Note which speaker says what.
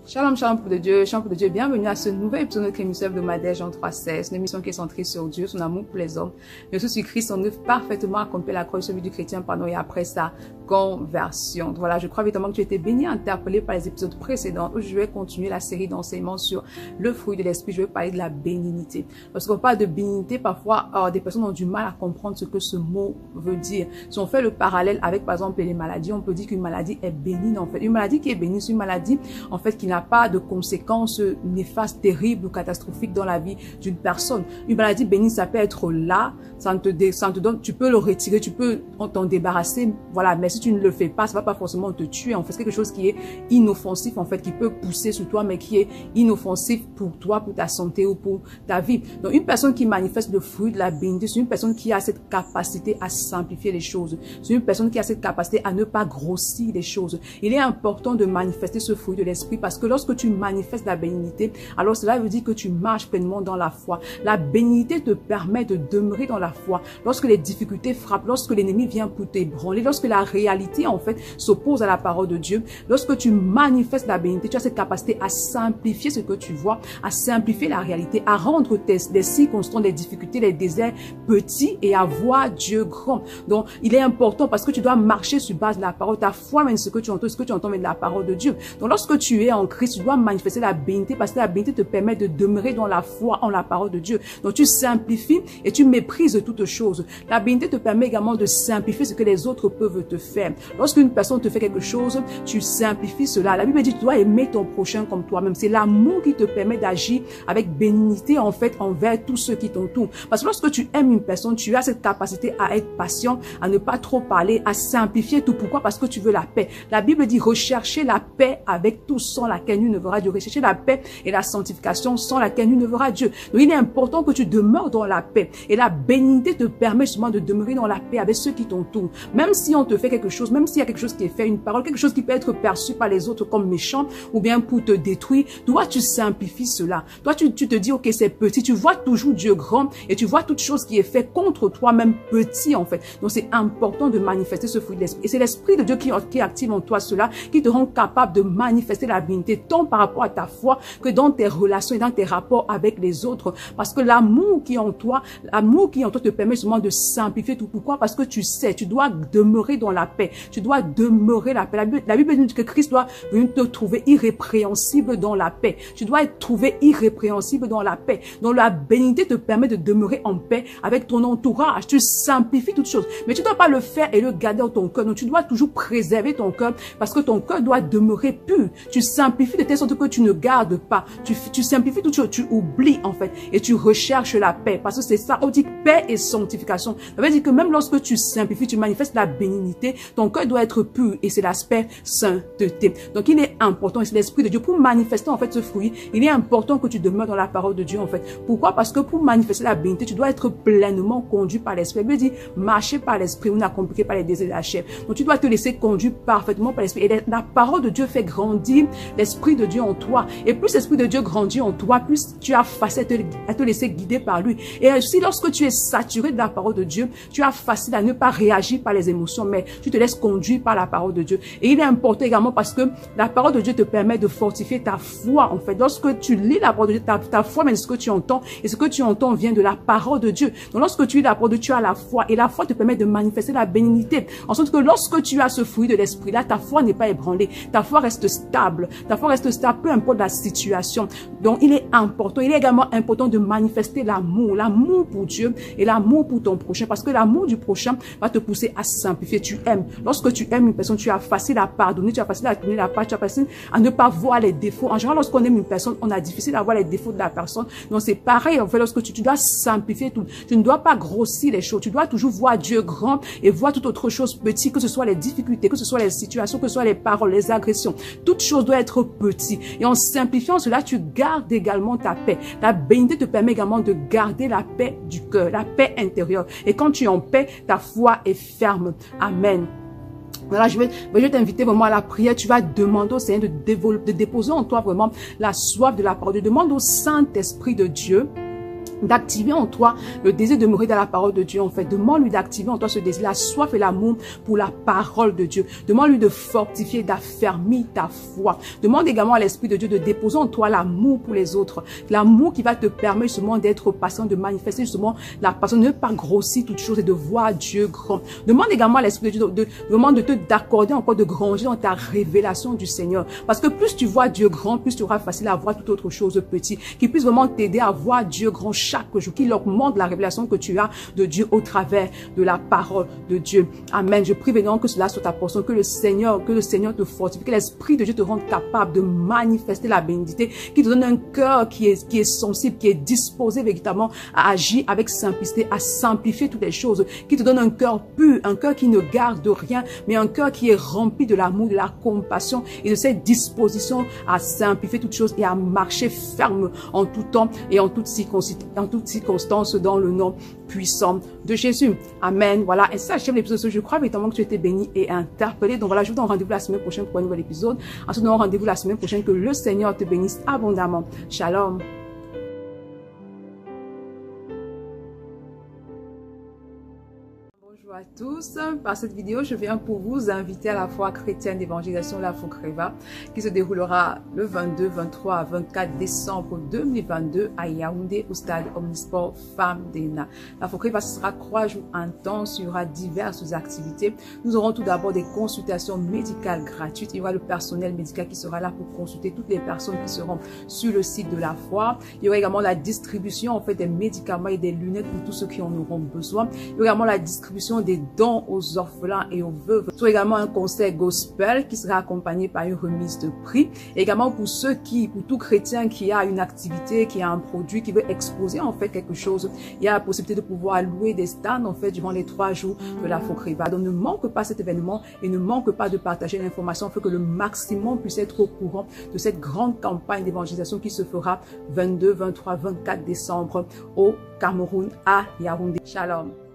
Speaker 1: Shalom, shalom de Dieu, bienvenue à ce nouvel épisode de notre émission hebdomadaire Jean 3,16, une émission qui est centrée sur Dieu, son amour pour les hommes, mais aussi sur Christ, son œuvre parfaitement accomplie la croix sur la vie du chrétien pendant et après sa conversion. Donc voilà, je crois évidemment que tu as été béni, interpellé par les épisodes précédents où je vais continuer la série d'enseignements sur le fruit de l'esprit. Je vais parler de la bénignité. Lorsqu'on parle de bénignité, parfois des personnes ont du mal à comprendre ce que ce mot veut dire. Si on fait le parallèle avec par exemple les maladies, on peut dire qu'une maladie est bénigne en fait. Une maladie qui est bénigne, c'est une maladie en fait qui n'a pas de conséquences néfastes, terribles ou catastrophiques dans la vie d'une personne. Une maladie bénigne, ça peut être là, ça te donne, tu peux le retirer, tu peux t'en débarrasser, voilà, mais si tu ne le fais pas, ça va pas forcément te tuer. En fait, c'est quelque chose qui est inoffensif, en fait, qui peut pousser sur toi, mais qui est inoffensif pour toi, pour ta santé ou pour ta vie. Donc, une personne qui manifeste le fruit de la bénignité, c'est une personne qui a cette capacité à simplifier les choses. C'est une personne qui a cette capacité à ne pas grossir les choses. Il est important de manifester ce fruit de l'esprit parce que lorsque tu manifestes la bénignité, alors cela veut dire que tu marches pleinement dans la foi. La bénignité te permet de demeurer dans la foi. Lorsque les difficultés frappent, lorsque l'ennemi vient pour t'ébranler, lorsque la réalité en fait s'oppose à la parole de Dieu, lorsque tu manifestes la bénignité, tu as cette capacité à simplifier ce que tu vois, à simplifier la réalité, à rendre les circonstances, les difficultés, les déserts petits et à voir Dieu grand. Donc, il est important parce que tu dois marcher sur base de la parole. Ta foi mène ce que tu entends mais de la parole de Dieu. Donc, lorsque tu es en Christ, tu dois manifester la bénignité parce que la bénignité te permet de demeurer dans la foi en la parole de Dieu. Donc, tu simplifies et tu méprises toutes choses. La bénignité te permet également de simplifier ce que les autres peuvent te faire. Lorsqu'une personne te fait quelque chose, tu simplifies cela. La Bible dit que tu dois aimer ton prochain comme toi-même. C'est l'amour qui te permet d'agir avec bénignité en fait envers tous ceux qui t'entourent. Parce que lorsque tu aimes une personne, tu as cette capacité à être patient, à ne pas trop parler, à simplifier tout. Pourquoi? Parce que tu veux la paix. La Bible dit rechercher la paix avec tous sans laquelle nul ne verra Dieu. Rechercher la paix et la sanctification sans laquelle nul ne verra Dieu. Donc il est important que tu demeures dans la paix. Et la bénignité te permet justement de demeurer dans la paix avec ceux qui t'entourent. Même si on te fait quelque chose, même s'il y a quelque chose qui est fait, une parole, quelque chose qui peut être perçu par les autres comme méchant ou bien pour te détruire, toi tu simplifies cela. Toi tu te dis ok c'est petit, tu vois toujours Dieu grand et tu vois toute chose qui est fait contre toi-même petit en fait. Donc c'est important de manifester ce fruit de l'esprit. Et c'est l'esprit de Dieu qui active en toi cela, qui te rend capable de manifester la bénignité tant par rapport à ta foi que dans tes relations et dans tes rapports avec les autres. Parce que l'amour qui est en toi te permet justement de simplifier tout. Pourquoi? Parce que tu sais, tu dois demeurer dans la paix. Tu dois demeurer la paix. La Bible dit que Christ doit venir te trouver irrépréhensible dans la paix. Tu dois être trouvé irrépréhensible dans la paix. Donc la bénignité te permet de demeurer en paix avec ton entourage. Tu simplifies toutes choses. Mais tu ne dois pas le faire et le garder dans ton cœur. Donc tu dois toujours préserver ton cœur parce que ton cœur doit demeurer pur. Tu simplifies de telle sorte que tu ne gardes pas. Tu simplifies toutes choses. Tu oublies en fait et tu recherches la paix parce que c'est ça. On dit paix et sanctification. Ça veut dire que même lorsque tu simplifies, tu manifestes la bénignité, ton cœur doit être pur et c'est l'aspect sainteté. Donc il est important et c'est l'esprit de Dieu pour manifester en fait ce fruit. Il est important que tu demeures dans la parole de Dieu en fait. Pourquoi? Parce que pour manifester la bénignité, tu dois être pleinement conduit par l'esprit. Il veut dire marcher par l'esprit ou n'accomplir par les désirs de la chair. Donc tu dois te laisser conduire parfaitement par l'esprit. Et la parole de Dieu fait grandir l'esprit de Dieu en toi. Et plus l'esprit de Dieu grandit en toi, plus tu as facile à te laisser guider par lui. Et aussi lorsque tu es saturé de la parole de Dieu, tu as facile à ne pas réagir par les émotions, mais tu te laisses conduire par la parole de Dieu. Et il est important également parce que la parole de Dieu te permet de fortifier ta foi en fait. Lorsque tu lis la parole de Dieu, ta foi mène ce que tu entends et ce que tu entends vient de la parole de Dieu. Donc lorsque tu lis la parole de Dieu, tu as la foi et la foi te permet de manifester la bénignité. En sorte que lorsque tu as ce fruit de l'esprit là, ta foi n'est pas ébranlée. Ta foi reste stable. Ta foi reste stable peu importe la situation. Donc il est important. Il est également important de manifester l'amour pour Dieu et l'amour pour ton prochain parce que l'amour du prochain va te pousser à simplifier. Tu aimes. Lorsque tu aimes une personne, tu as facile à pardonner, tu as facile à tourner la page, tu as facile à ne pas voir les défauts. En général, lorsqu'on aime une personne, on a difficile à voir les défauts de la personne. Donc c'est pareil en fait lorsque tu dois simplifier tout. Tu ne dois pas grossir les choses. Tu dois toujours voir Dieu grand et voir toute autre chose petit, que ce soit les difficultés, que ce soit les situations, que ce soit les paroles, les agressions. Toute chose doit être petite. Et en simplifiant cela, tu gardes également ta paix. La bénignité te permet également de garder la paix du cœur, la paix intérieure. Et quand tu es en paix, ta foi est ferme. Amen. Voilà, je vais t'inviter vraiment à la prière. Tu vas demander au Seigneur de déposer en toi vraiment la soif de la parole. Demande au Saint-Esprit de Dieu d'activer en toi le désir de demeurer dans la parole de Dieu en fait. Demande-lui d'activer en toi ce désir, la soif et l'amour pour la parole de Dieu. Demande-lui de fortifier, d'affermir ta foi. Demande également à l'Esprit de Dieu de déposer en toi l'amour pour les autres. L'amour qui va te permettre justement d'être patient, de manifester justement la passion, de ne pas grossir toutes choses et de voir Dieu grand. Demande également à l'Esprit de Dieu d'accorder encore, de grandir dans ta révélation du Seigneur. Parce que plus tu vois Dieu grand, plus tu auras facile à voir toute autre chose petit, qui puisse vraiment t'aider à voir Dieu grand chaque jour, qu'il augmente la révélation que tu as de Dieu au travers de la parole de Dieu. Amen. Je prie vraiment que cela soit ta portion, que le Seigneur te fortifie, que l'Esprit de Dieu te rende capable de manifester la bénédiction, qui te donne un cœur qui est sensible, qui est disposé véritablement à agir avec simplicité, à simplifier toutes les choses, qui te donne un cœur pur, un cœur qui ne garde rien, mais un cœur qui est rempli de l'amour, de la compassion et de cette disposition à simplifier toutes choses et à marcher ferme en tout temps et en toutes circonstances dans le nom puissant de Jésus. Amen. Voilà. Et ça achève l'épisode. Je crois véritablement que tu as été béni et interpellé. Donc voilà, je vous donne rendez-vous la semaine prochaine pour un nouvel épisode. Ensuite, nous aurons rendez-vous la semaine prochaine. Que le Seigneur te bénisse abondamment. Shalom. Bonjour à tous. Par cette vidéo, je viens pour vous inviter à la foi chrétienne d'évangélisation La Foukreva qui se déroulera le 22, 23 à 24 décembre 2022 à Yaoundé au stade Omnisport Femmes d'ENA. La Foukreva, ce sera 3 jours intenses. Il y aura diverses activités. Nous aurons tout d'abord des consultations médicales gratuites. Il y aura le personnel médical qui sera là pour consulter toutes les personnes qui seront sur le site de la foi. Il y aura également la distribution en fait des médicaments et des lunettes pour tous ceux qui en auront besoin. Il y aura également la distribution des dons aux orphelins et aux veuves. Il y aura également un concert gospel qui sera accompagné par une remise de prix. Et également pour tout chrétien qui a une activité, qui a un produit, qui veut exposer en fait quelque chose, il y a la possibilité de pouvoir louer des stands en fait durant les 3 jours de la Foukreva. Donc ne manque pas cet événement et ne manque pas de partager l'information afin que le maximum puisse être au courant de cette grande campagne d'évangélisation qui se fera 22, 23, 24 décembre au Cameroun à Yaoundé. Shalom.